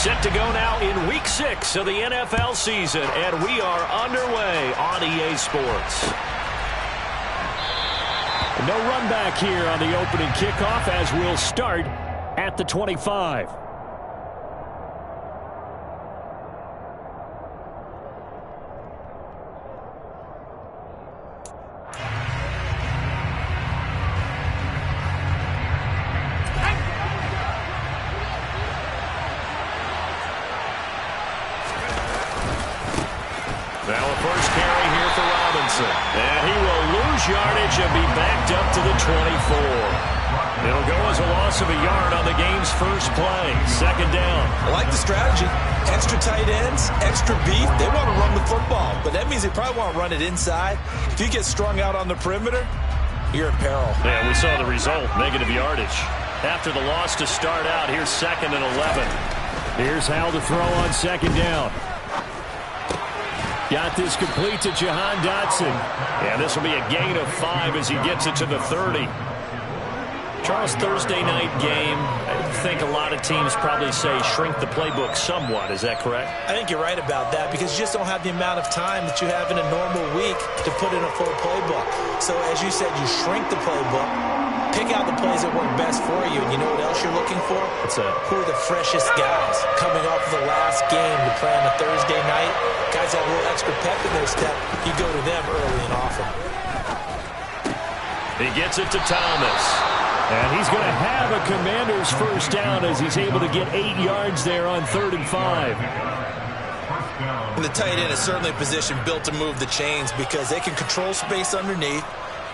Set to go now in Week 6 of the NFL season, and we are underway on EA Sports. No run back here on the opening kickoff as we'll start at the 25. Now a first carry here for Robinson. And he will lose yardage and be backed up to the 24. It'll go as a loss of a yard on the game's first play. Second down. I like the strategy. Extra tight ends, extra beef. They want to run the football, but that means they probably want to run it inside. If you get strung out on the perimeter, you're in peril. Yeah, we saw the result, negative yardage. After the loss to start out, here's 2nd and 11. Here's how to throw on second down. Got this complete to Jahan Dotson. And this will be a gain of 5 as he gets it to the 30. Charles, Thursday night game, I think a lot of teams probably say shrink the playbook somewhat. Is that correct? I think you're right about that because you just don't have the amount of time that you have in a normal week to put in a full playbook. So as you said, you shrink the playbook, pick out the plays that work best for you. And you know what else you're looking for? Who are the freshest guys coming off of the last game to play on a Thursday night? Guys have a little extra pep in their step. You go to them early and often. He gets it to Thomas. And he's going to have a Commander's first down as he's able to get 8 yards there on 3rd and 5. And the tight end is certainly a position built to move the chains because they can control space underneath.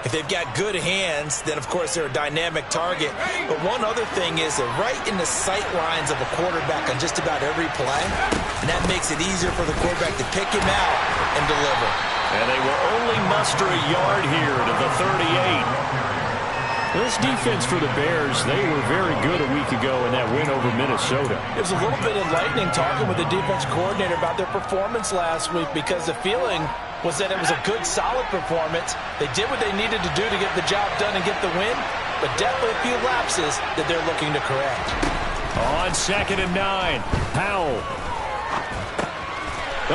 If they've got good hands, then, of course, they're a dynamic target. But one other thing is they're right in the sight lines of a quarterback on just about every play. And that makes it easier for the quarterback to pick him out and deliver. And they will only muster a yard here to the 38. This defense for the Bears, they were very good a week ago in that win over Minnesota. It was a little bit enlightening talking with the defense coordinator about their performance last week because the feeling was that it was a good, solid performance. They did what they needed to do to get the job done and get the win, but definitely a few lapses that they're looking to correct. On 2nd and 9, Powell.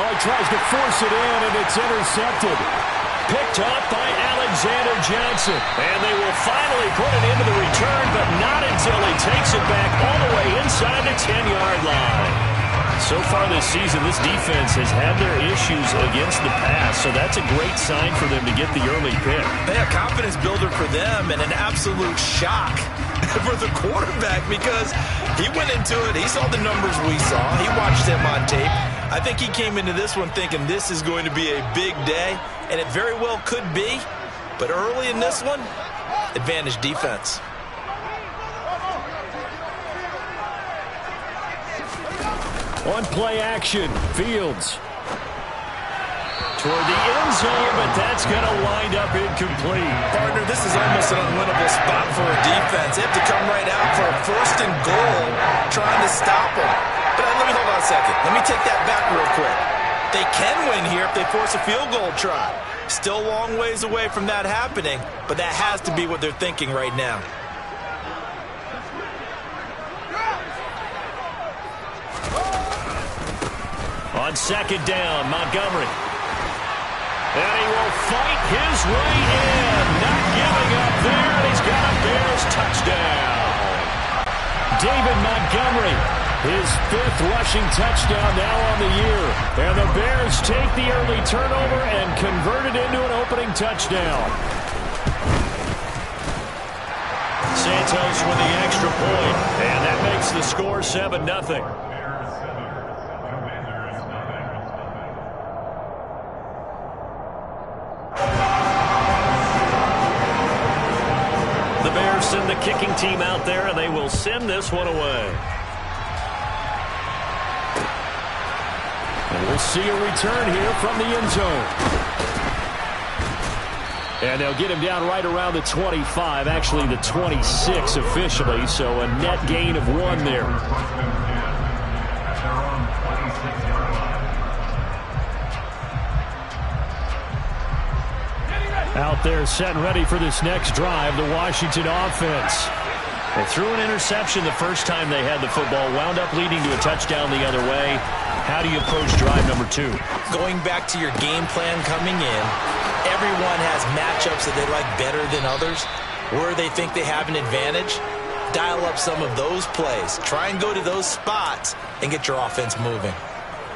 Oh, he tries to force it in, and it's intercepted. Picked up by Alexander Johnson. And they will finally put it into the return, but not until he takes it back all the way inside the 10-yard line. So far this season, this defense has had their issues against the pass, so that's a great sign for them to get the early pick. Yeah, confidence builder for them and an absolute shock for the quarterback because he went into it. He saw the numbers we saw. He watched them on tape. I think he came into this one thinking this is going to be a big day, and it very well could be. But early in this one, advantage defense. On play action, Fields. Toward the end zone, but that's going to wind up incomplete. Partner, this is almost an unwinnable spot for a defense. They have to come right out for a 1st and goal, trying to stop them. But let me hold on a second. Let me take that back real quick. They can win here if they force a field goal try. Still a long ways away from that happening, but that has to be what they're thinking right now. On 2nd down, Montgomery. And he will fight his way in. Not giving up there. He's got a Bears touchdown. David Montgomery, his 5th rushing touchdown now on the year. And the Bears take the early turnover and convert it into an opening touchdown. Santos with the extra point, and that makes the score 7-0. The Bears send the kicking team out there, and they will send this one away. And we'll see a return here from the end zone. And they'll get him down right around the 25, actually the 26 officially, so a net gain of 1 there. Out there set and ready for this next drive, the Washington offense. They threw an interception the first time they had the football, wound up leading to a touchdown the other way. How do you approach drive number 2? Going back to your game plan coming in, everyone has matchups that they like better than others. Where they think they have an advantage, dial up some of those plays. Try and go to those spots and get your offense moving.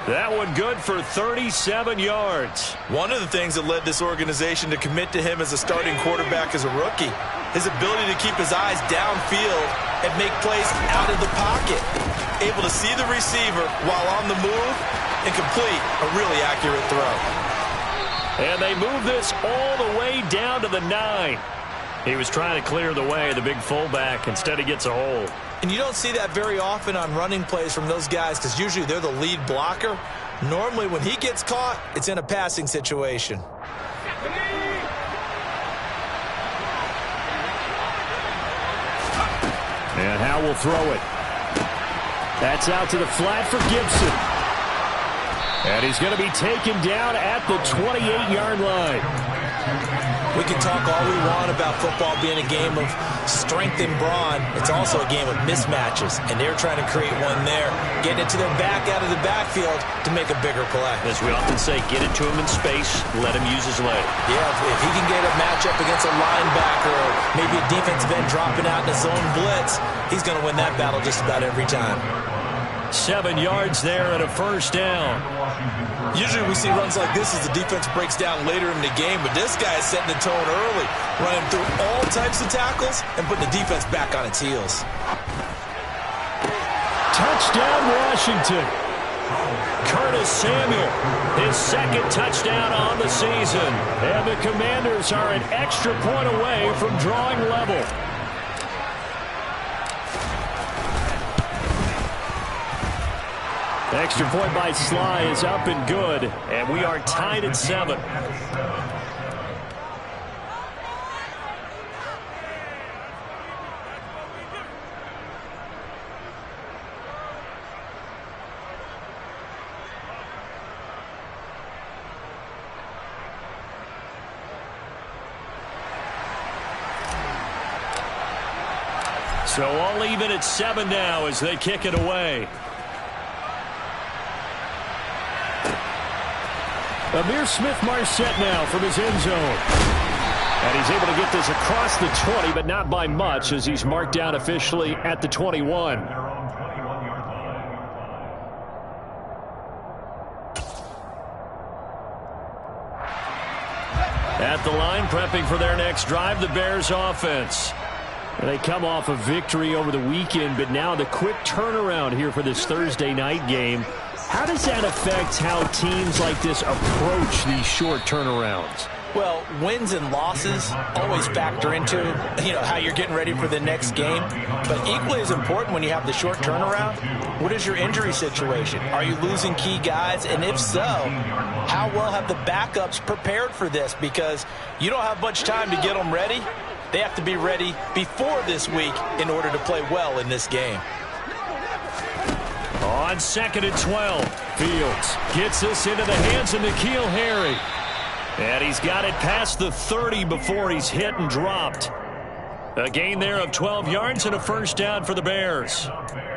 That one good for 37 yards. One of the things that led this organization to commit to him as a starting quarterback as a rookie, his ability to keep his eyes downfield and make plays out of the pocket. Able to see the receiver while on the move and complete a really accurate throw. And they move this all the way down to the 9. He was trying to clear the way, the big fullback. Instead, he gets a hold. And you don't see that very often on running plays from those guys because usually they're the lead blocker. Normally, when he gets caught, it's in a passing situation. And Howe will throw it. That's out to the flat for Gibson. And he's going to be taken down at the 28-yard line. We can talk all we want about football being a game of strength and brawn. It's also a game of mismatches, and they're trying to create one there, getting it to their back out of the backfield to make a bigger play. As we often say, get it to him in space, let him use his leg. Yeah, if he can get a matchup against a linebacker or maybe a defensive end dropping out in a zone blitz, he's going to win that battle just about every time. 7 yards there and a first down. Usually we see runs like this as the defense breaks down later in the game, but this guy is setting the tone early, running through all types of tackles and putting the defense back on its heels. Touchdown, Washington. Curtis Samuel, his second touchdown on the season. And the Commanders are an extra point away from drawing level. Extra point by Sly is up and good, and we are tied at 7. So all even at 7 now as they kick it away. Amir Smith-Marset now from his end zone. And he's able to get this across the 20, but not by much as he's marked down officially at the 21. At the line, prepping for their next drive, the Bears offense. They come off a victory over the weekend, but now the quick turnaround here for this Thursday night game. How does that affect how teams like this approach these short turnarounds? Well, wins and losses always factor into, how you're getting ready for the next game. But equally as important when you have the short turnaround, what is your injury situation? Are you losing key guys? And if so, how well have the backups prepared for this? Because you don't have much time to get them ready. They have to be ready before this week in order to play well in this game. On 2nd and 12, Fields gets this into the hands of N'Keal Harry. And he's got it past the 30 before he's hit and dropped. A gain there of 12 yards and a first down for the Bears.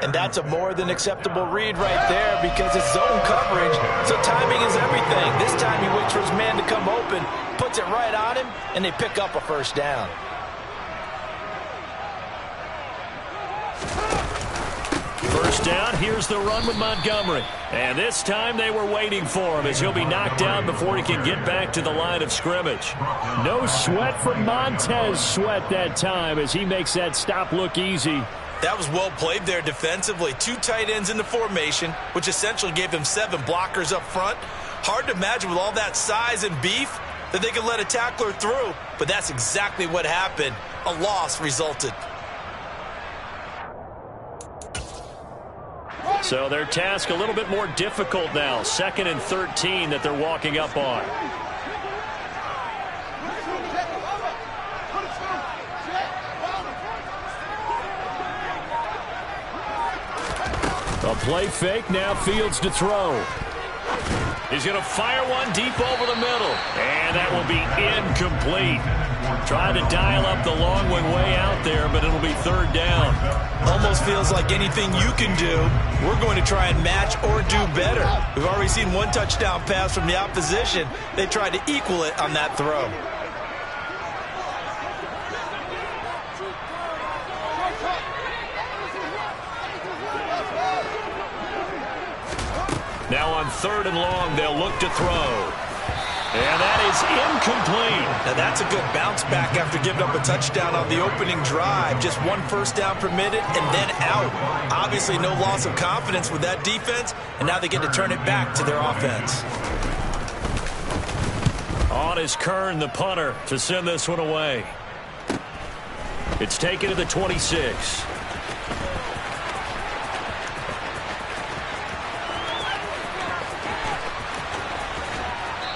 And that's a more than acceptable read right there because it's zone coverage, so timing is everything. This time he waits for his man to come open, puts it right on him, and they pick up a first down. First down, here's the run with Montgomery. And this time they were waiting for him as he'll be knocked down before he can get back to the line of scrimmage. No sweat for Montez Sweat that time as he makes that stop look easy. That was well played there defensively. 2 tight ends in the formation, which essentially gave them 7 blockers up front. Hard to imagine with all that size and beef that they could let a tackler through, but that's exactly what happened. A loss resulted. So their task a little bit more difficult now. 2nd and 13 that they're walking up on. A play fake, now Fields to throw. He's going to fire one deep over the middle. And that will be incomplete. Trying to dial up the long one way out out there, but it'll be third down. Almost feels like anything you can do, we're going to try and match or do better. We've already seen one touchdown pass from the opposition. They tried to equal it on that throw. Now on 3rd and long, they'll look to throw. And that is incomplete. Now that's a good bounce back after giving up a touchdown on the opening drive. Just one first down permitted and then out. Obviously no loss of confidence with that defense, and now they get to turn it back to their offense. On is Kern, the punter, to send this one away. It's taken to the 26.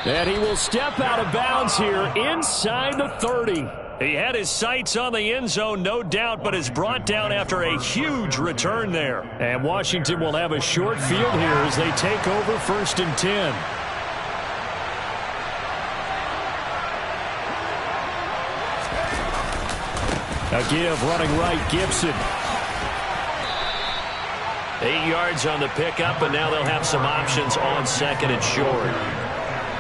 And he will step out of bounds here inside the 30. He had his sights on the end zone, no doubt, but is brought down after a huge return there. And Washington will have a short field here as they take over 1st and 10. A give running right, Gibson. 8 yards on the pickup, and now they'll have some options on 2nd and short.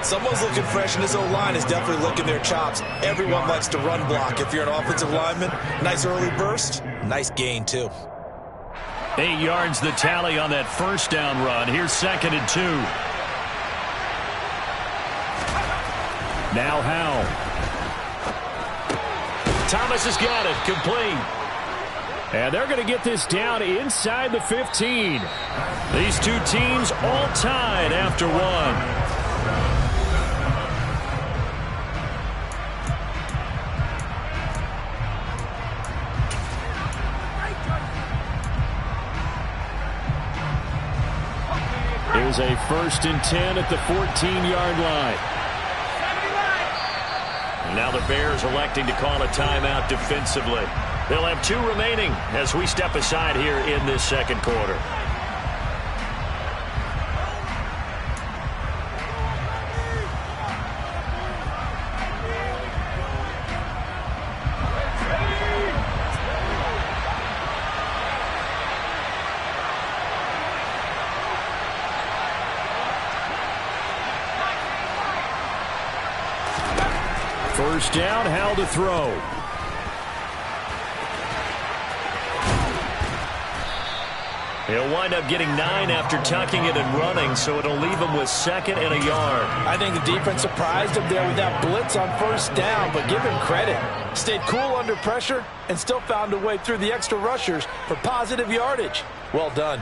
Someone's looking fresh, and this O-line is definitely licking their chops. Everyone likes to run block. If you're an offensive lineman, nice early burst, nice gain, too. 8 yards the tally on that first down run. Here's 2nd and 2. Now Howell. Thomas has got it, complete. And they're going to get this down inside the 15. These two teams all tied after one. Here's a 1st and 10 at the 14-yard line. Now the Bears electing to call a timeout defensively. They'll have 2 remaining as we step aside here in this 2nd quarter. First down, Howell to throw. He'll wind up getting 9 after tucking it and running, so it'll leave him with 2nd and a yard. I think the defense surprised him there with that blitz on first down, but give him credit. Stayed cool under pressure and still found a way through the extra rushers for positive yardage. Well done.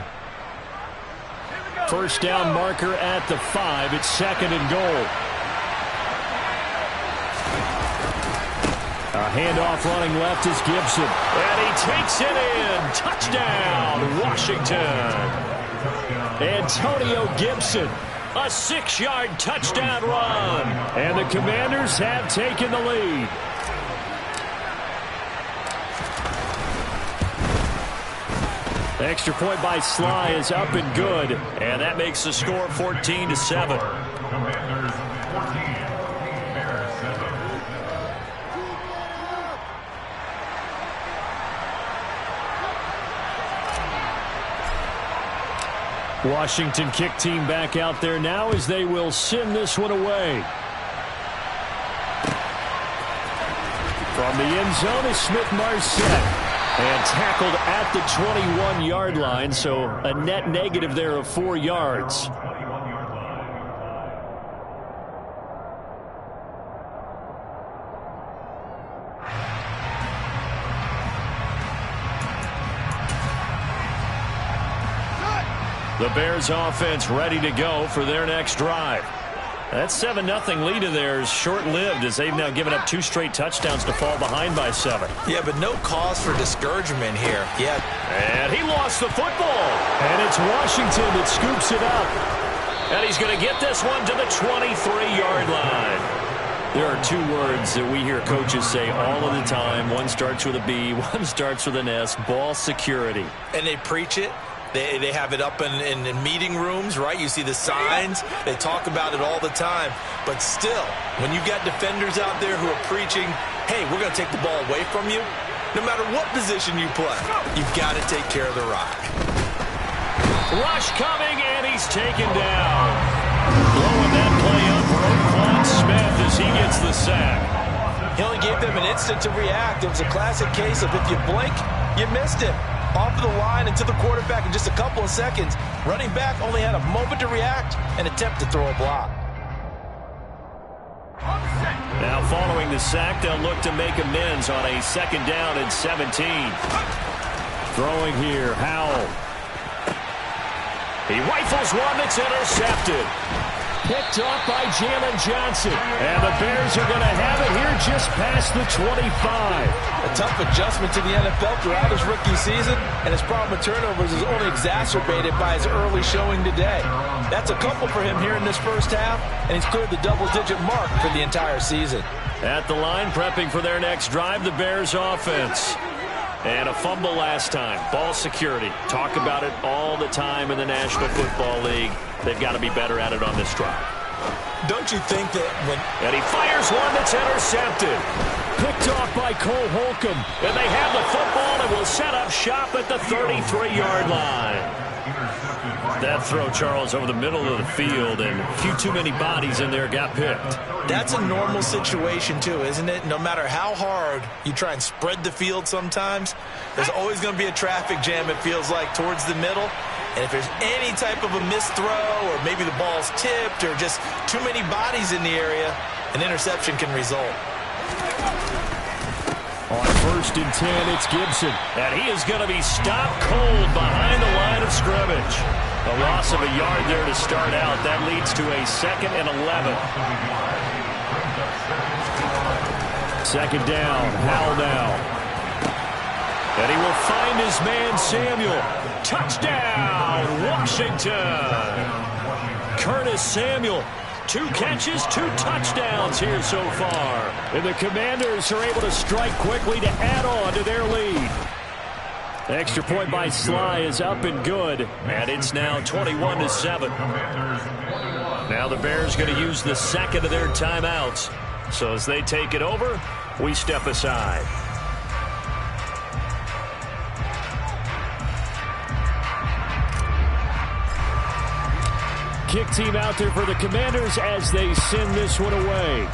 First down marker at the 5. It's 2nd and goal. A handoff running left is Gibson. And he takes it in. Touchdown, Washington. Antonio Gibson. A 6-yard touchdown run. And the Commanders have taken the lead. Extra point by Sly is up and good. And that makes the score 14-7. Washington kick team back out there now as they will send this one away. From the end zone is Smith-Marsette. And tackled at the 21-yard line, so a net negative there of 4 yards. The Bears offense ready to go for their next drive. That 7-0 lead of theirs short-lived as they've now given up 2 straight touchdowns to fall behind by 7. Yeah, but no cause for discouragement here. Yeah. And he lost the football. And it's Washington that scoops it up. And he's going to get this one to the 23-yard line. There are 2 words that we hear coaches say all of the time. One starts with a B, one starts with an S. Ball security. And they preach it. They have it up in meeting rooms, right? You see the signs. They talk about it all the time. But still, when you got defenders out there who are preaching, hey, we're going to take the ball away from you, No matter what position you play, you've got to take care of the rock. Rush coming, and he's taken down. Throwing that play up for Roquan Smith as he gets the sack. He only gave them an instant to react. It was a classic case of if you blink, you missed it. Off the line and to the quarterback in just a couple of seconds. Running back only had a moment to react and attempt to throw a block. Now following the sack, they'll look to make amends on a 2nd down and 17. Throwing here, Howell. He rifles one that's intercepted. Picked off by Jalen Johnson. And the Bears are going to have it here just past the 25. A tough adjustment to the NFL throughout his rookie season, and his problem with turnovers is only exacerbated by his early showing today. That's a couple for him here in this first half, and he's cleared the double-digit mark for the entire season. At the line, prepping for their next drive, the Bears offense. And a fumble last time. Ball security. Talk about it all the time in the National Football League. They've got to be better at it on this drive. Don't you think that when... And he fires one that's intercepted. Picked off by Cole Holcomb. And they have the football and will set up shop at the 33-yard line. That throw, Charles, over the middle of the field, and a few too many bodies in there got picked. That's a normal situation, too, isn't it? No matter how hard you try and spread the field sometimes, there's always going to be a traffic jam, it feels like, towards the middle. And if there's any type of a missed throw, or maybe the ball's tipped, or just too many bodies in the area, an interception can result. On 1st and 10, it's Gibson. And he is going to be stopped cold behind the line of scrimmage. A loss of a yard there to start out. That leads to a 2nd and 11. 2nd down. Howell now. And he will find his man Samuel. Touchdown, Washington. Curtis Samuel. 2 catches, 2 touchdowns here so far. And the Commanders are able to strike quickly to add on to their lead. Extra point by Sly is up and good. And it's now 21-7. Now the Bears going to use the 2nd of their timeouts. So as they take it over, we step aside. Kick team out there for the Commanders as they send this one away.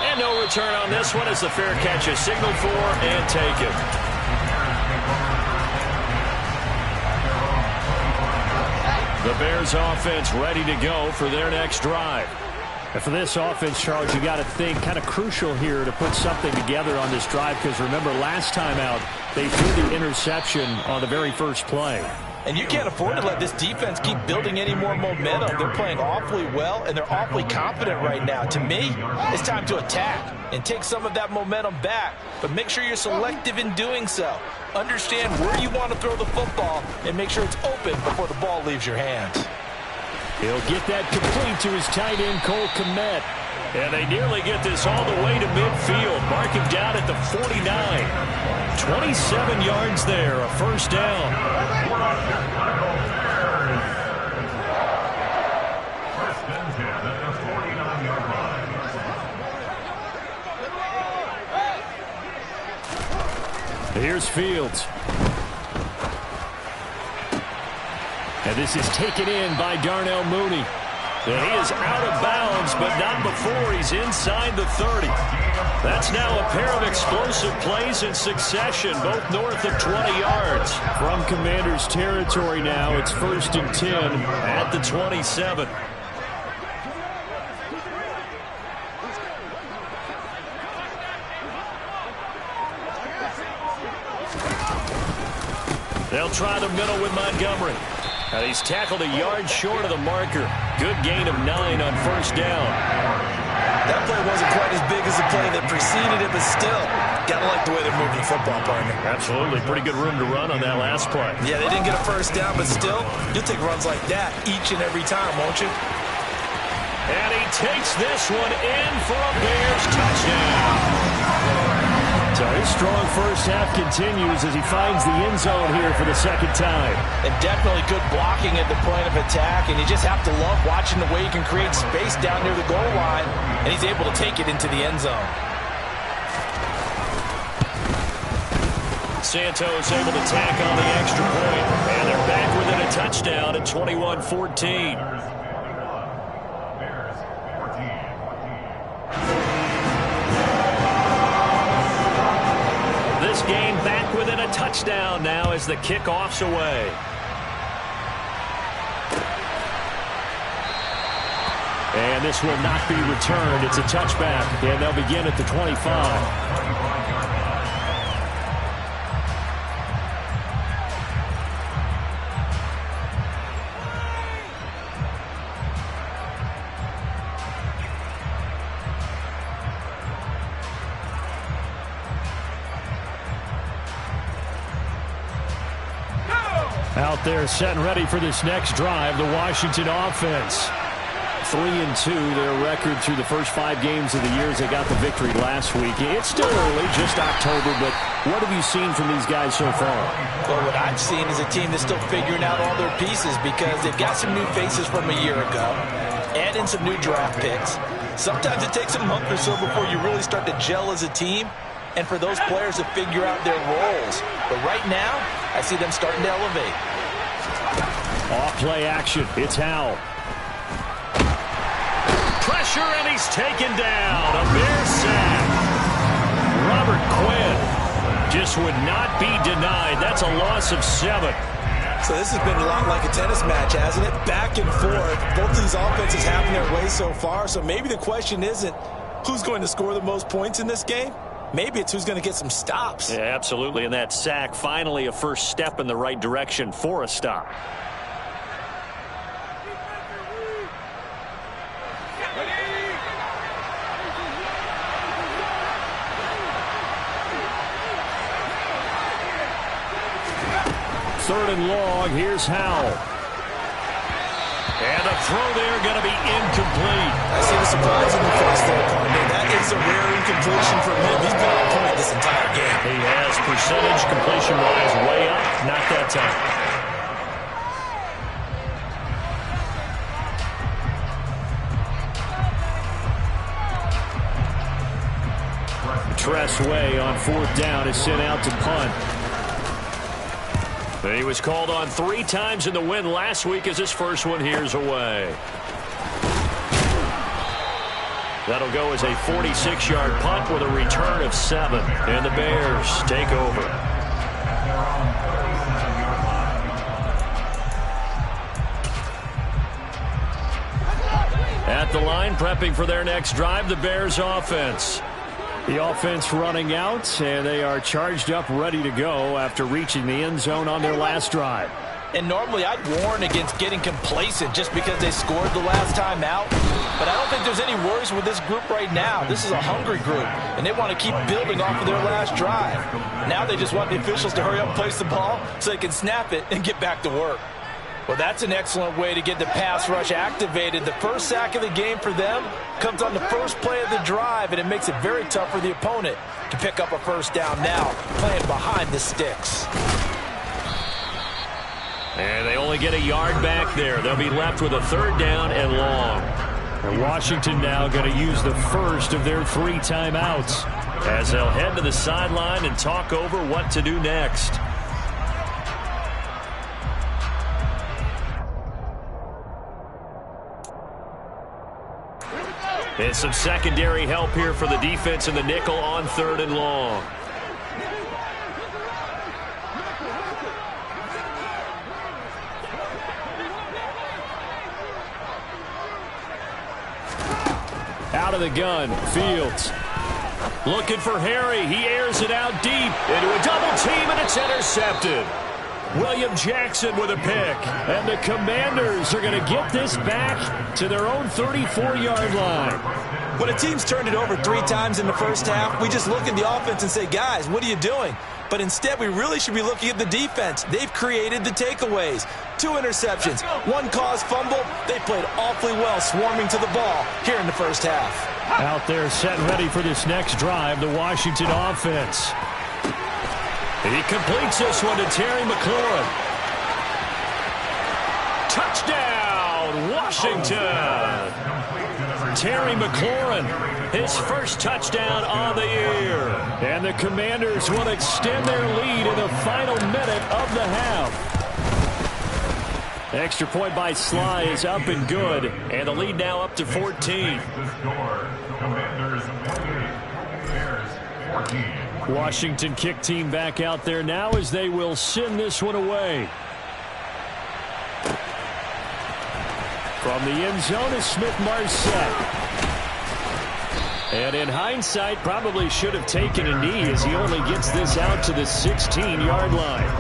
And no return on this one as the fair catch is signaled for and taken. The Bears offense ready to go for their next drive. And for this offense, Charles, you got to think kind of crucial here to put something together on this drive, because remember last time out they threw the interception on the very first play. And you can't afford to let this defense keep building any more momentum. They're playing awfully well, and they're awfully confident right now. To me, it's time to attack and take some of that momentum back. But make sure you're selective in doing so. Understand where you want to throw the football and make sure it's open before the ball leaves your hands. He'll get that complete to his tight end, Cole Kmet. And they nearly get this all the way to midfield. Mark him down at the 49. 27 yards there, a 1st down. Here's Fields. And this is taken in by Darnell Mooney. And he is out of bounds, but not before he's inside the 30. That's now a pair of explosive plays in succession, both north of 20 yards. From Commanders territory now, it's 1st and 10 at the 27. They'll try the middle with Montgomery. And he's tackled a yard short of the marker. Good gain of 9 on 1st down. That play wasn't quite as big as the play that preceded it, but still, gotta like the way they're moving the football, partner. Absolutely. Pretty good room to run on that last play. Yeah, they didn't get a 1st down, but still, you'll take runs like that each and every time, won't you? And he takes this one in for a Bears touchdown. So his strong first half continues as he finds the end zone here for the 2nd time. And definitely good blocking at the point of attack, and you just have to love watching the way he can create space down near the goal line, and he's able to take it into the end zone. Santos able to tack on the extra point, and they're back within a touchdown at 21-14. This game back within a touchdown now as the kickoff's away. And this will not be returned. It's a touchback, and they'll begin at the 25. Out there set and ready for this next drive, the Washington offense. 3-2, their record through the first 5 games of the year as they got the victory last week. It's still early, just October, but what have you seen from these guys so far? Well, what I've seen is a team that's still figuring out all their pieces because they've got some new faces from a year ago, add in some new draft picks. Sometimes it takes a month or so before you really start to gel as a team and for those players to figure out their roles. But right now, I see them starting to elevate. Off-play action. It's Howell. Pressure, and he's taken down. A Bear sack. Robert Quinn just would not be denied. That's a loss of 7. So this has been a lot like a tennis match, hasn't it? Back and forth. Both these offenses having their way so far. So maybe the question isn't who's going to score the most points in this game. Maybe it's who's going to get some stops. Yeah, absolutely. And that sack, finally a first step in the right direction for a stop. Third and long, here's Howell. And the throw there going to be incomplete. I see the surprise in the face there, partner. That is a rare incompletion from him. He's been on point this entire game. He has percentage completion-wise way up. Not that time. Tress Way on 4th down is sent out to punt. He was called on 3 times in the win last week as his first one here's away. That'll go as a 46-yard punt with a return of 7. And the Bears take over. At the line, prepping for their next drive, the Bears offense. The offense running out, and they are charged up, ready to go after reaching the end zone on their last drive. And normally I'd warn against getting complacent just because they scored the last time out. But I don't think there's any worries with this group right now. This is a hungry group, and they want to keep building off of their last drive. Now they just want the officials to hurry up and place the ball so they can snap it and get back to work. Well, that's an excellent way to get the pass rush activated. The first sack of the game for them comes on the first play of the drive, and it makes it very tough for the opponent to pick up a first down now, playing behind the sticks. And they only get a yard back there. They'll be left with a 3rd down and long. And Washington now going to use the first of their 3 timeouts as they'll head to the sideline and talk over what to do next. And some secondary help here for the defense in the nickel on 3rd and long. Out of the gun, Fields. Looking for Harry. He airs it out deep into a double team, and it's intercepted. William Jackson with a pick. And the Commanders are going to get this back to their own 34-yard line. When a team's turned it over 3 times in the first half, we just look at the offense and say, guys, what are you doing? But instead, we really should be looking at the defense. They've created the takeaways. 2 interceptions, 1 caused fumble. They played awfully well swarming to the ball here in the first half. Out there set and ready for this next drive, the Washington offense. He completes this one to Terry McLaurin. Touchdown, Washington. Terry McLaurin, his first touchdown on the year. And the Commanders will extend their lead in the final minute of the half. Extra point by Sly is up and good. And the lead now up to 14. Washington kick team back out there now as they will send this one away. From the end zone is Smith-Marsette. And in hindsight, probably should have taken a knee as he only gets this out to the 16-yard line.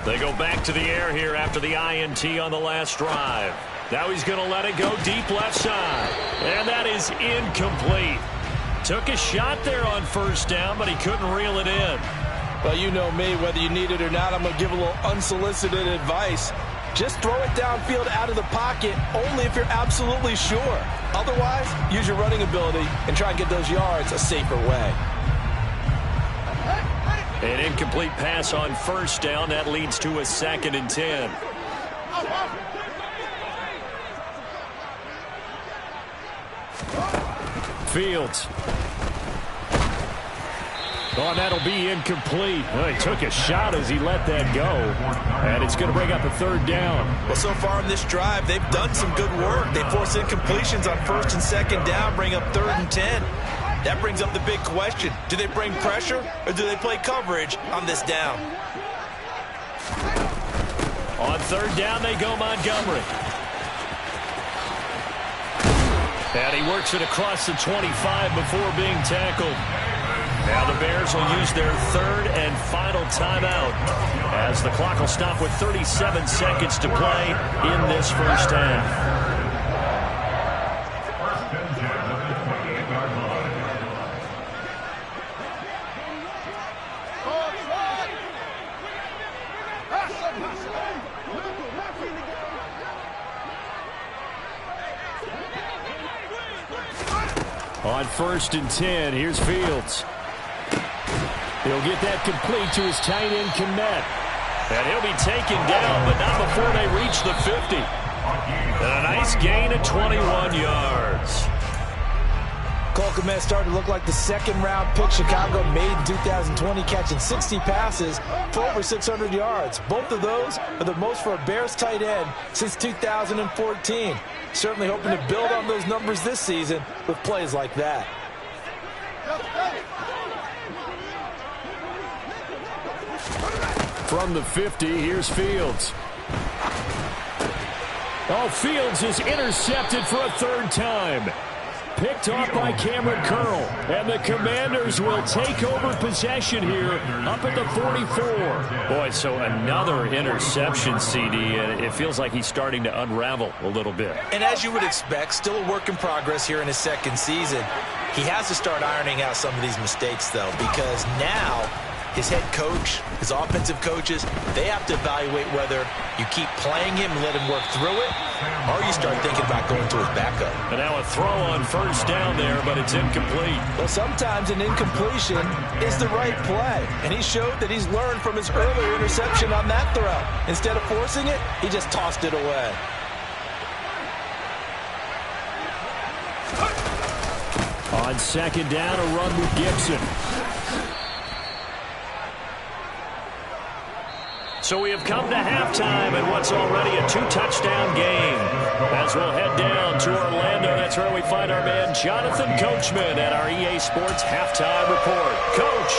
They go back to the air here after the INT on the last drive. Now he's going to let it go deep left side. And that is incomplete. Took a shot there on first down, but he couldn't reel it in. Well, you know me, whether you need it or not, I'm going to give a little unsolicited advice. Just throw it downfield out of the pocket only if you're absolutely sure. Otherwise, use your running ability and try and get those yards a safer way. An incomplete pass on first down. That leads to a 2nd and 10. Fields. Oh, and that'll be incomplete. Well, he took a shot as he let that go. And it's going to bring up a 3rd down. Well, so far in this drive, they've done some good work. They force incompletions on 1st and 2nd down, bring up 3rd and 10. That brings up the big question. Do they bring pressure or do they play coverage on this down? On 3rd down, they go Montgomery. And he works it across the 25 before being tackled. Now the Bears will use their 3rd and final timeout as the clock will stop with 37 seconds to play in this first half. On 1st and 10, here's Fields. He'll get that complete to his tight end, Kmet. And he'll be taken down, but not before they reach the 50. And a nice gain of 21 yards. Cole Kmet started to look like the 2nd-round pick Chicago made in 2020, catching 60 passes for over 600 yards. Both of those are the most for a Bears tight end since 2014. Certainly hoping to build on those numbers this season with plays like that. From the 50, here's Fields. Oh, Fields is intercepted for a 3rd time. Picked off by Cameron Curl. And the Commanders will take over possession here up at the 44. Boy, so another interception, CD, and it feels like he's starting to unravel a little bit. And as you would expect, still a work in progress here in his 2nd season. He has to start ironing out some of these mistakes, though, because now his head coach, his offensive coaches, they have to evaluate whether you keep playing him and let him work through it, or you start thinking about going to his backup. And now a throw on 1st down there, but it's incomplete. Well, sometimes an incompletion is the right play, and he showed that he's learned from his earlier interception on that throw. Instead of forcing it, he just tossed it away. On 2nd down, a run with Gibson. So we have come to halftime in what's already a 2-touchdown game. As we'll head down to Orlando, that's where we find our man Jonathan Coachman at our EA Sports Halftime Report. Coach!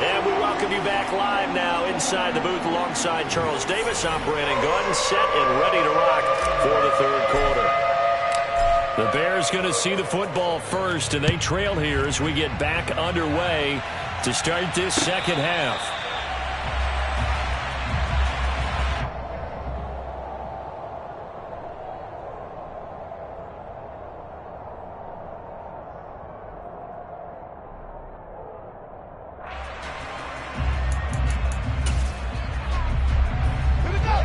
And we welcome you back live now inside the booth alongside Charles Davis. I'm Brandon Gaudin, set and ready to rock for the 3rd quarter. The Bears going to see the football first, and they trail here as we get back underway to start this 2nd half.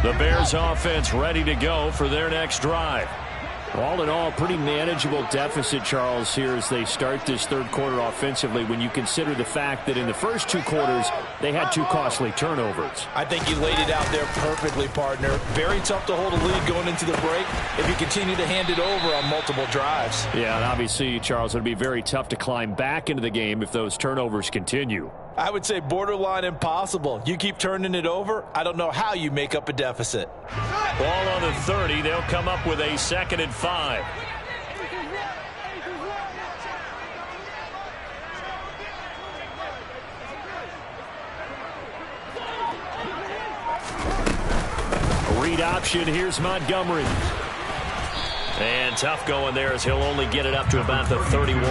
The Bears offense ready to go for their next drive. All in all, pretty manageable deficit, Charles, here as they start this third quarter offensively when you consider the fact that in the first two quarters, they had two costly turnovers. I think you laid it out there perfectly, partner. Very tough to hold a lead going into the break if you continue to hand it over on multiple drives. Yeah, and obviously, Charles, it would be very tough to climb back into the game if those turnovers continue. I would say borderline impossible. You keep turning it over, I don't know how you make up a deficit. Ball on the 30. They'll come up with a 2nd and 5. Read option. Here's Montgomery. And tough going there as he'll only get it up to about the 31.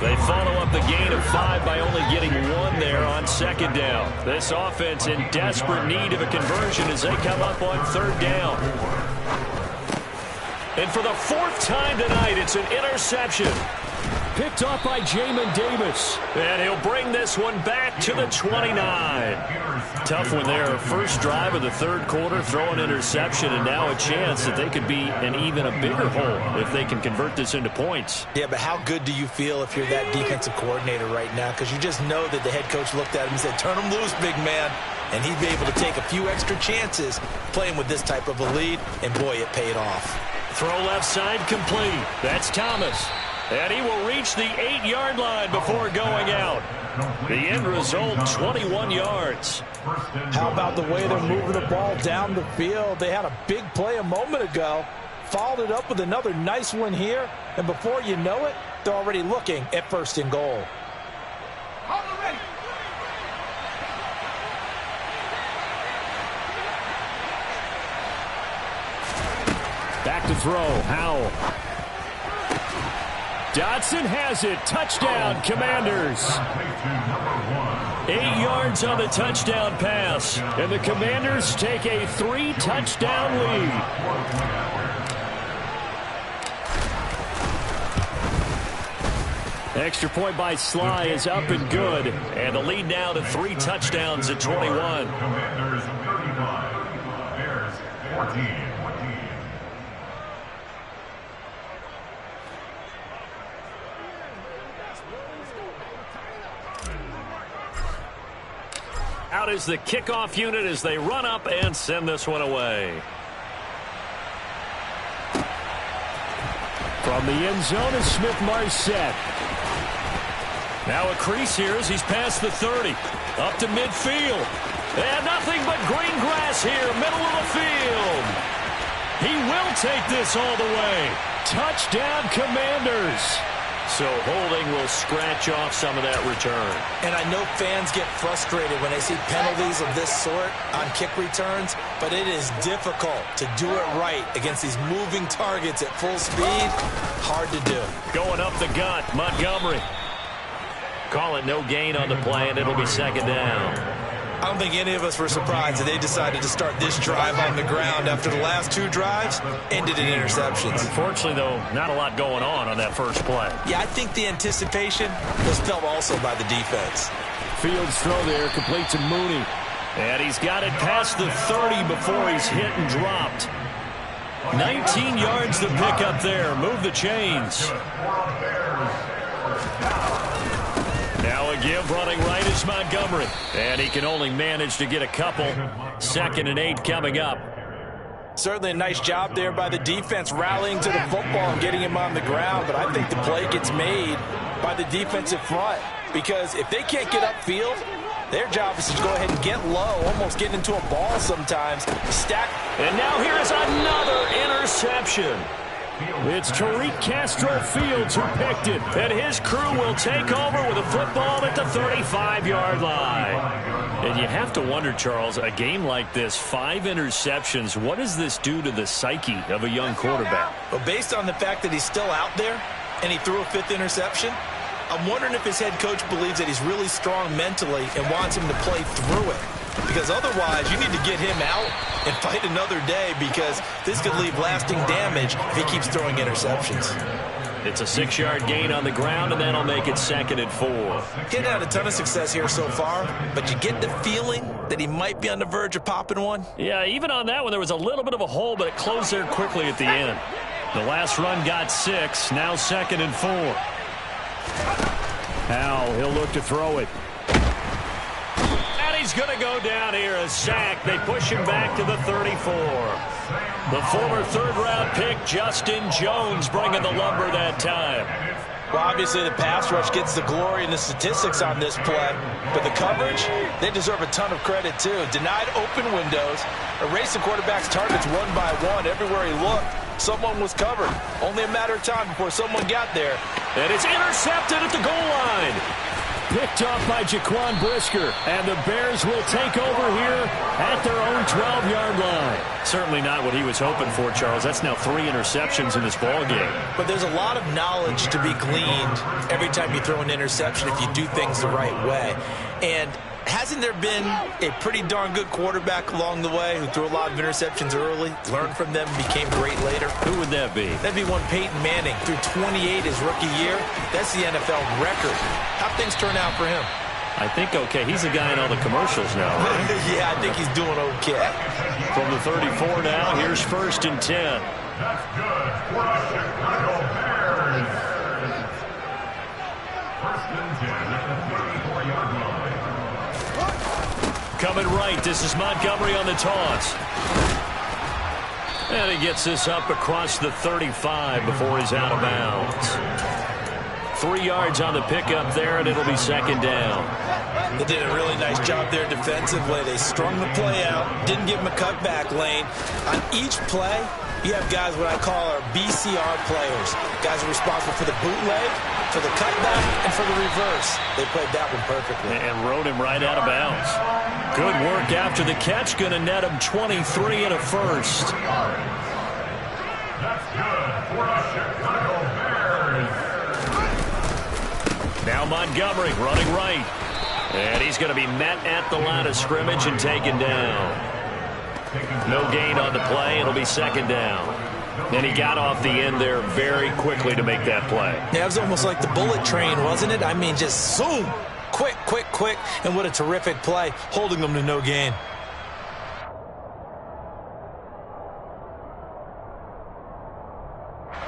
They follow up the gain of 5 by only getting 1 there on 2nd down. This offense in desperate need of a conversion as they come up on 3rd down. And for the 4th time tonight, it's an interception. Picked off by Jamin Davis. And he'll bring this one back to the 29. Tough one there. First drive of the third quarter, throw an interception, and now a chance that they could be in even a bigger hole if they can convert this into points. Yeah, but how good do you feel if you're that defensive coordinator right now? Because you just know that the head coach looked at him and said, turn him loose, big man. And he'd be able to take a few extra chances playing with this type of a lead, and boy, it paid off. Throw left side complete. That's Thomas. And he will reach the 8-yard line before going out. The end result, 21 yards. How about the way they're moving the ball down the field? They had a big play a moment ago, followed it up with another nice one here, and before you know it, they're already looking at 1st and goal. Back to throw. Howell. Dotson has it. Touchdown, Commanders. 8 yards on the touchdown pass. And the Commanders take a 3-touchdown lead. Extra point by Sly is up and good. And the lead now to 3 touchdowns at 21. Commanders 35, Bears 14. Out is the kickoff unit as they run up and send this one away. From the end zone is Smith-Marset. Now a crease here as he's past the 30. Up to midfield. And nothing but green grass here, middle of the field. He will take this all the way. Touchdown, Commanders. So holding will scratch off some of that return. And I know fans get frustrated when they see penalties of this sort on kick returns, but it is difficult to do it right against these moving targets at full speed. Hard to do. Going up the gut, Montgomery. Call it no gain on the play, and it'll be 2nd down. I don't think any of us were surprised that they decided to start this drive on the ground after the last 2 drives ended in interceptions. Unfortunately, though, not a lot going on that first play. Yeah, I think the anticipation was felt also by the defense. Fields throw there, complete to Mooney. And he's got it past the 30 before he's hit and dropped. 19 yards to pick up there. Move the chains. Now a give running right is Montgomery. And he can only manage to get a couple. 2nd and 8 coming up. Certainly a nice job there by the defense rallying to the football and getting him on the ground. But I think the play gets made by the defensive front. Because if they can't get upfield, their job is to go ahead and get low, almost get into a ball sometimes. Stack. And now here is another interception. It's Tariq Castro-Fields who picked it. And his crew will take over with a football at the 35-yard line. And you have to wonder, Charles, a game like this, 5 interceptions, what does this do to the psyche of a young quarterback? Well, based on the fact that he's still out there and he threw a 5th interception, I'm wondering if his head coach believes that he's really strong mentally and wants him to play through it. Because otherwise, you need to get him out and fight another day because this could leave lasting damage if he keeps throwing interceptions. It's a 6-yard gain on the ground, and that'll make it 2nd and 4. Getting had a ton of success here so far, but you get the feeling that he might be on the verge of popping one? Yeah, even on that one, there was a little bit of a hole, but it closed there quickly at the end. The last run got 6. Now 2nd and 4. Howell, he'll look to throw it. And he's going to go down here. A sack. They push him back to the 34. The former third-round pick, Justin Jones, bringing the lumber that time. Well, obviously the pass rush gets the glory and the statistics on this play, but the coverage, they deserve a ton of credit too. Denied open windows, erased the quarterback's targets one by one. Everywhere he looked, someone was covered. Only a matter of time before someone got there. And it's intercepted at the goal line. Picked off by Jaquan Brisker, and the Bears will take over here at their own 12-yard line. Certainly not what he was hoping for, Charles. That's now 3 interceptions in this ball game. But there's a lot of knowledge to be gleaned every time you throw an interception if you do things the right way. And hasn't there been a pretty darn good quarterback along the way who threw a lot of interceptions early, learned from them, and became great later? Who would that be? That'd be one Peyton Manning. Threw 28 his rookie year. That's the NFL record. How'd things turn out for him? I think okay. He's the guy in all the commercials now, right? Yeah, I think he's doing okay. From the 34 now, here's 1st and 10. That's good for the Chicago Bears. 1st and 10 at the 34-yard line. Coming right, this is Montgomery on the toss. And he gets this up across the 35 before he's out of bounds. 3 yards on the pickup there, and it'll be 2nd down. They did a really nice job there defensively. They strung the play out, didn't give him a cutback lane. On each play, you have guys what I call our BCR players. Guys are responsible for the bootleg, for the cutback, and for the reverse. They played that one perfectly. And rode him right out of bounds. Good work after the catch. Going to net him 23 and a first. That's good for the Chicago Bears. Now Montgomery running right. And he's going to be met at the line of scrimmage and taken down. No gain on the play. It'll be 2nd down. And he got off the end there very quickly to make that play. Yeah, it was almost like the bullet train, wasn't it? I mean, just zoom. Quick, quick, quick. And what a terrific play, holding them to no gain.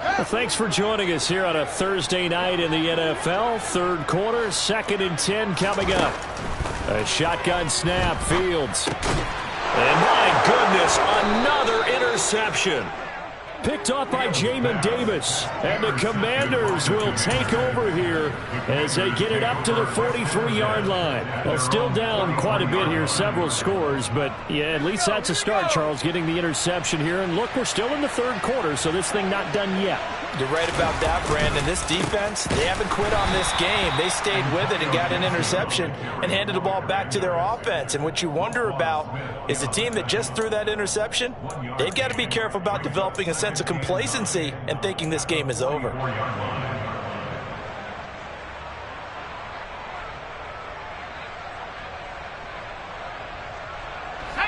Well, thanks for joining us here on a Thursday night in the NFL. 3rd quarter, 2nd and 10 coming up. A shotgun snap, Fields. And my goodness, another interception. Picked off by Jamin Davis. And the Commanders will take over here as they get it up to the 43-yard line. Well, still down quite a bit here, several scores. But, yeah, at least that's a start, Charles, getting the interception here. And, look, we're still in the 3rd quarter, so this thing not done yet. You're right about that, Brandon. This defense, they haven't quit on this game. They stayed with it and got an interception and handed the ball back to their offense. And what you wonder about is the team that just threw that interception, they've got to be careful about developing a sense of complacency and thinking this game is over.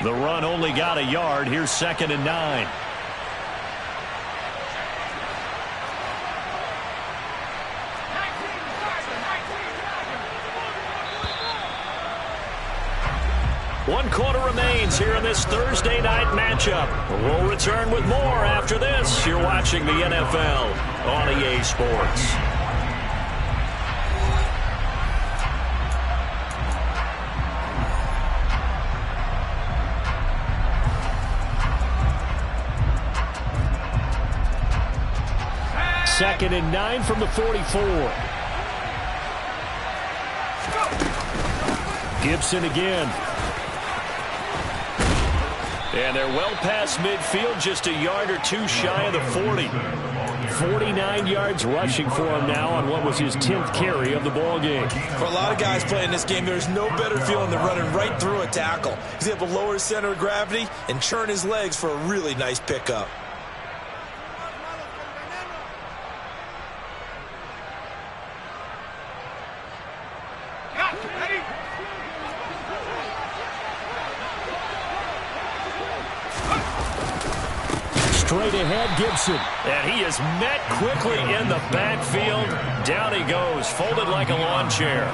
The run only got a yard. Here's 2nd and 9. One quarter remains here in this Thursday night matchup. We'll return with more after this. You're watching the NFL on EA Sports. Second and 9 from the 44. Gibson again. And they're well past midfield, just a yard or two shy of the 40. 49 yards rushing for him now on what was his 10th carry of the ball game. For a lot of guys playing this game, there's no better feeling than running right through a tackle. He's able to lower his center of gravity and churn his legs for a really nice pickup. Straight ahead, Gibson. And he is met quickly in the backfield. Down he goes, folded like a lawn chair.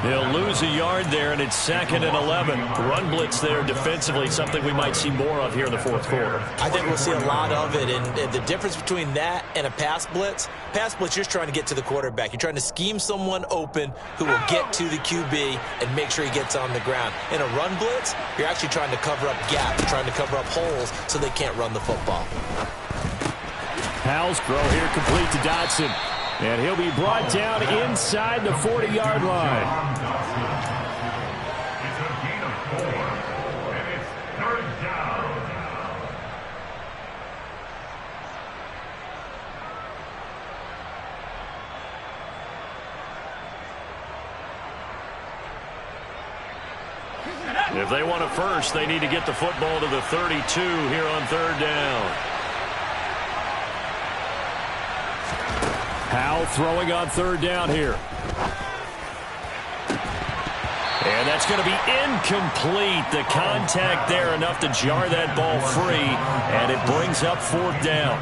He'll lose a yard there, and it's 2nd and 11. Run blitz there defensively, something we might see more of here in the fourth quarter. I think we'll see a lot of it, and the difference between that and a pass blitz, you're just trying to get to the quarterback. You're trying to scheme someone open who will get to the QB and make sure he gets on the ground. In a run blitz, you're actually trying to cover up gaps, trying to cover up holes so they can't run the football. Howell's throw here complete to Dotson. And he'll be brought down inside the 40-yard line. It's a gain of 4, and it's 3rd down. If they want a first, they need to get the football to the 32 here on 3rd down. Howell throwing on 3rd down here. And that's going to be incomplete. The contact there enough to jar that ball free, and it brings up 4th down.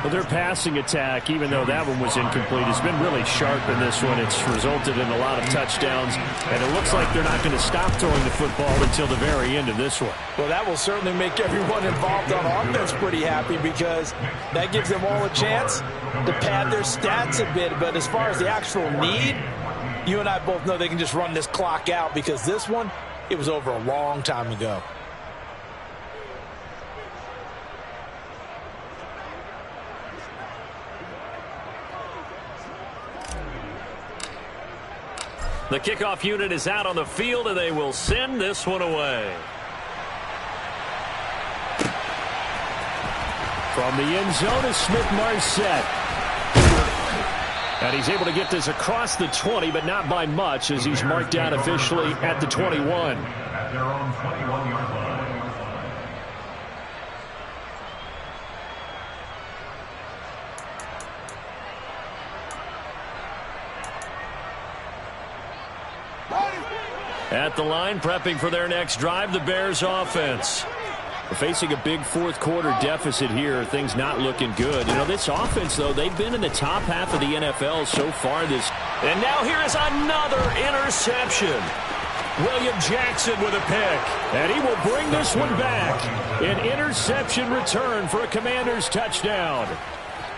Well, their passing attack, even though that one was incomplete, has been really sharp in this one. It's resulted in a lot of touchdowns, and it looks like they're not going to stop throwing the football until the very end of this one. Well, that will certainly make everyone involved on offense pretty happy because that gives them all a chance to pad their stats a bit. But as far as the actual need, you and I both know they can just run this clock out because this one, it was over a long time ago. The kickoff unit is out on the field, and they will send this one away. From the end zone is Smith-Marset. And he's able to get this across the 20, but not by much, as he's marked down officially at the 21. At their own 21-yard line. At the line, prepping for their next drive, the Bears offense. We're facing a big fourth quarter deficit here. Things not looking good. You know, this offense, though, they've been in the top half of the NFL so far this. And now here is another interception. William Jackson with a pick. And he will bring this one back. An interception return for a Commanders touchdown.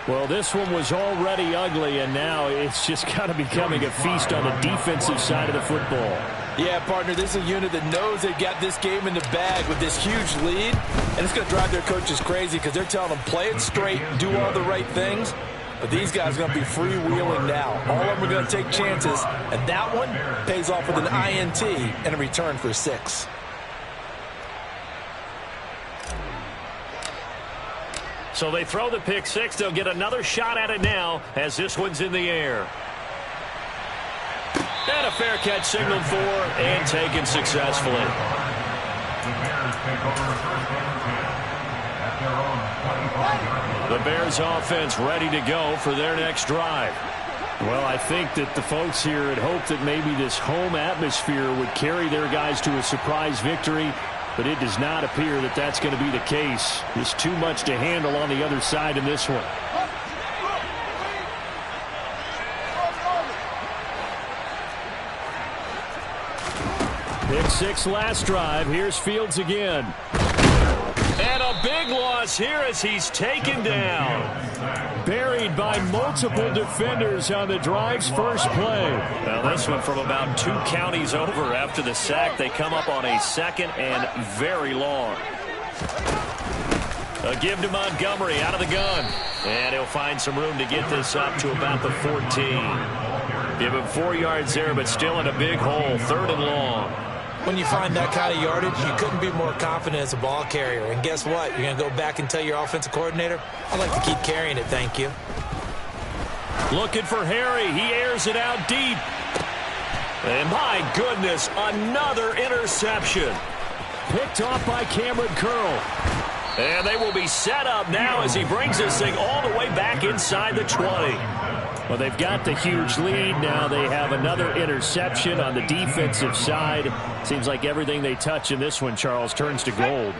Well, this one was already ugly, and now it's just kind of becoming a feast on the defensive side of the football. Yeah, partner, this is a unit that knows they've got this game in the bag with this huge lead, and it's going to drive their coaches crazy because they're telling them play it straight, do all the right things, but these guys are going to be freewheeling now. All of them are going to take chances, and that one pays off with an INT and a return for 6. So they throw the pick 6. They'll get another shot at it now as this one's in the air. And a fair catch signaled for and taken successfully. The Bears offense ready to go for their next drive. Well, I think that the folks here had hoped that maybe this home atmosphere would carry their guys to a surprise victory, but it does not appear that that's going to be the case. There's too much to handle on the other side in this one. Pick 6 last drive. Here's Fields again. And a big loss here as he's taken down. Buried by multiple defenders on the drive's first play. Now this one from about 2 counties over after the sack. They come up on a second and very long. A give to Montgomery out of the gun. And he'll find some room to get this up to about the 14. Give him 4 yards there, but still in a big hole. 3rd and long. When you find that kind of yardage, you couldn't be more confident as a ball carrier. And guess what? You're going to go back and tell your offensive coordinator, I'd like to keep carrying it, thank you. Looking for Harry. He airs it out deep. And my goodness, another interception. Picked off by Cameron Curl. And they will be set up now as he brings this thing all the way back inside the 20. Well, they've got the huge lead. Now they have another interception on the defensive side. Seems like everything they touch in this one, Charles, turns to gold.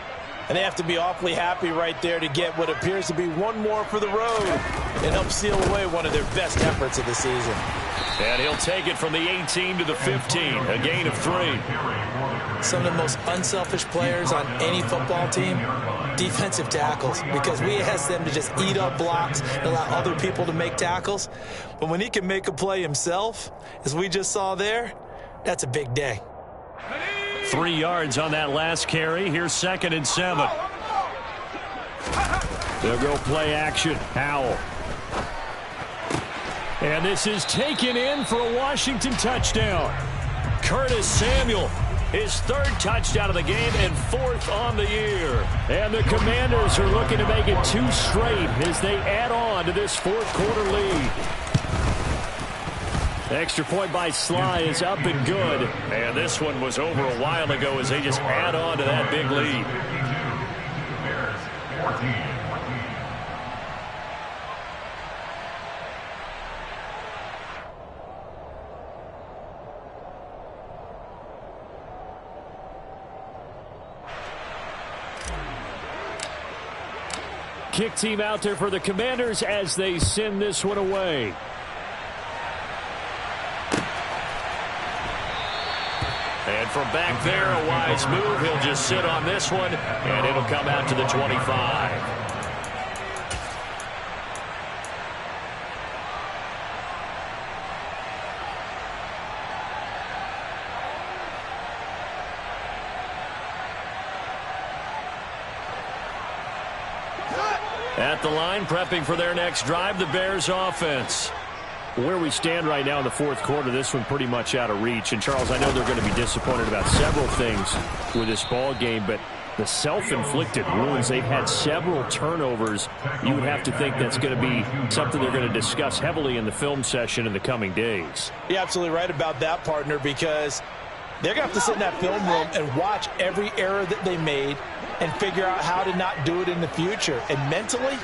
And they have to be awfully happy right there to get what appears to be one more for the road and help seal away one of their best efforts of the season. And he'll take it from the 18 to the 15, a gain of 3. Some of the most unselfish players on any football team, defensive tackles, because we ask them to just eat up blocks and allow other people to make tackles. But when he can make a play himself, as we just saw there, that's a big day. 3 yards on that last carry. Here's 2nd and 7. They'll go play action. Howell. And this is taken in for a Washington touchdown. Curtis Samuel, his 3rd touchdown of the game and 4th on the year. And the Commanders are looking to make it 2 straight as they add on to this 4th quarter lead. Extra point by Sly is up and good. And this one was over a while ago as they just add on to that big lead. Kick team out there for the Commanders as they send this one away. And from back there, a wise move. He'll just sit on this one, and it'll come out to the 25. At the line, prepping for their next drive, the Bears offense. Where we stand right now in the 4th quarter, this one pretty much out of reach. And, Charles, I know they're going to be disappointed about several things with this ball game, but the self-inflicted wounds, they've had several turnovers. You would have to think that's going to be something they're going to discuss heavily in the film session in the coming days. You're absolutely right about that, partner, because they're going to have to sit in that film room and watch every error that they made and figure out how to not do it in the future. And mentally,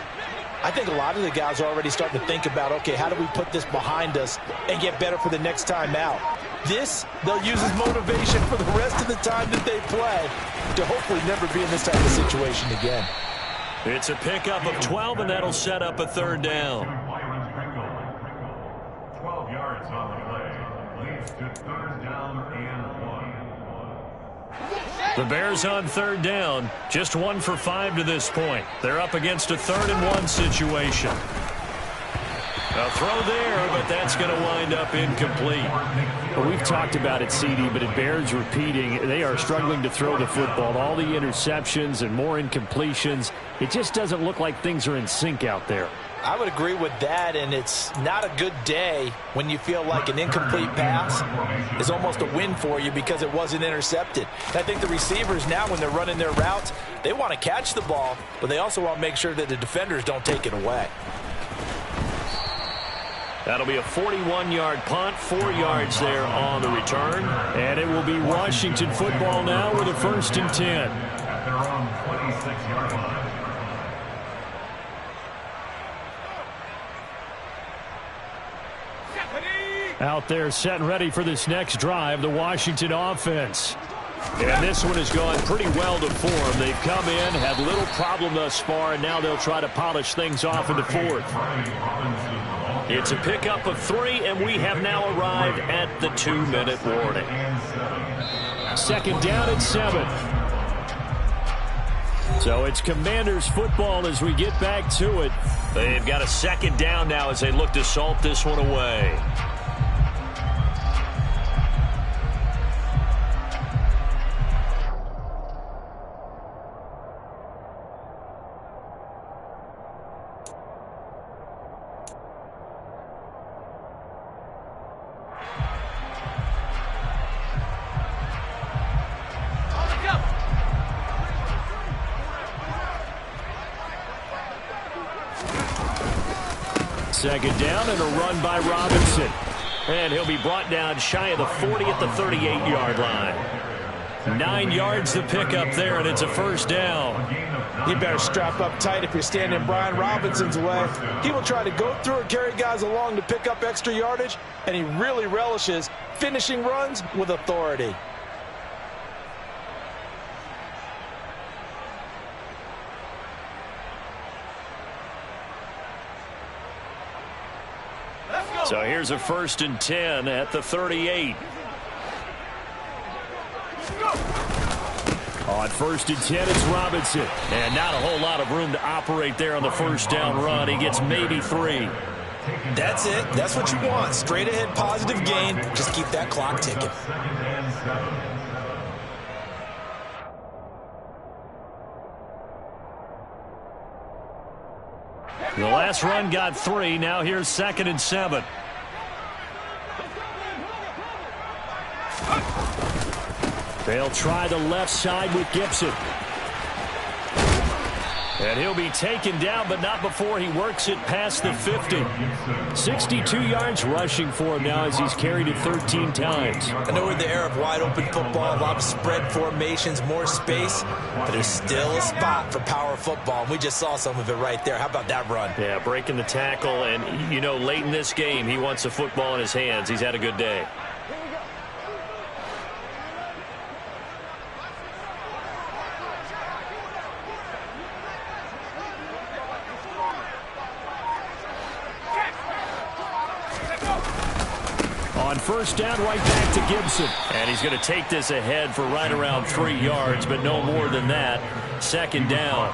I think a lot of the guys are already starting to think about, okay, how do we put this behind us and get better for the next time out? This, they'll use as motivation for the rest of the time that they play to hopefully never be in this type of situation again. It's a pickup of 12, and that'll set up a 3rd down. 12 yards on the play. Leads to 3rd down and 1. The Bears on 3rd down, just 1 for 5 to this point. They're up against a 3rd and 1 situation. A throw there, but that's going to wind up incomplete. Well, we've talked about it, CD, but it bears repeating. They are struggling to throw the football. All the interceptions and more incompletions. It just doesn't look like things are in sync out there. I would agree with that, and it's not a good day when you feel like an incomplete pass is almost a win for you because it wasn't intercepted. And I think the receivers now, when they're running their routes, they want to catch the ball, but they also want to make sure that the defenders don't take it away. That'll be a 41-yard punt, 4 yards there on the return. And it will be Washington football now with a 1st and 10. At their own 26-yard line. Out there set and ready for this next drive, the Washington offense. And this one has gone pretty well to form. They've come in, had little problem thus far, and now they'll try to polish things off in the 4th. It's a pickup of 3, and we have now arrived at the 2-minute warning. 2nd down and 7. So it's Commanders football as we get back to it. They've got a 2nd down now as they look to salt this one away. Second down and a run by Robinson. And he'll be brought down shy of the 40 at the 38-yard line. 9 yards to pick up there, and it's a 1st down. You better strap up tight if you're standing Brian Robinson's way. He will try to go through and carry guys along to pick up extra yardage, and he really relishes finishing runs with So here's a 1st and 10 at the 38. On 1st and 10, it's Robinson. And not a whole lot of room to operate there on the first down run. He gets maybe 3. That's it. That's what you want. Straight ahead positive gain. Just keep that clock ticking. The last run got 3. Now here's 2nd and 7. They'll try the left side with Gibson. And he'll be taken down, but not before he works it past the 50. 62 yards rushing for him now as he's carried it 13 times. I know we're in the era of wide-open football, a lot of spread formations, more space, but there's still a spot for power football, and we just saw some of it right there. How about that run? Yeah, breaking the tackle, and, you know, late in this game, he wants the football in his hands. He's had a good day. On 1st down, right back to Gibson. And he's going to take this ahead for right around 3 yards, but no more than that. 2nd down.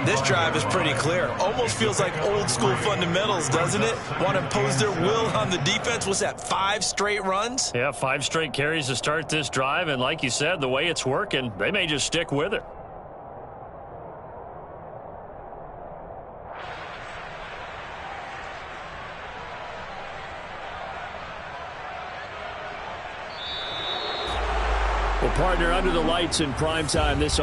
This drive is pretty clear. Almost feels like old school fundamentals, doesn't it? Want to impose their will on the defense. What's that, 5 straight runs? Yeah, 5 straight carries to start this drive, and like you said, the way it's working, they may just stick with it. Well, partner, under the lights in primetime this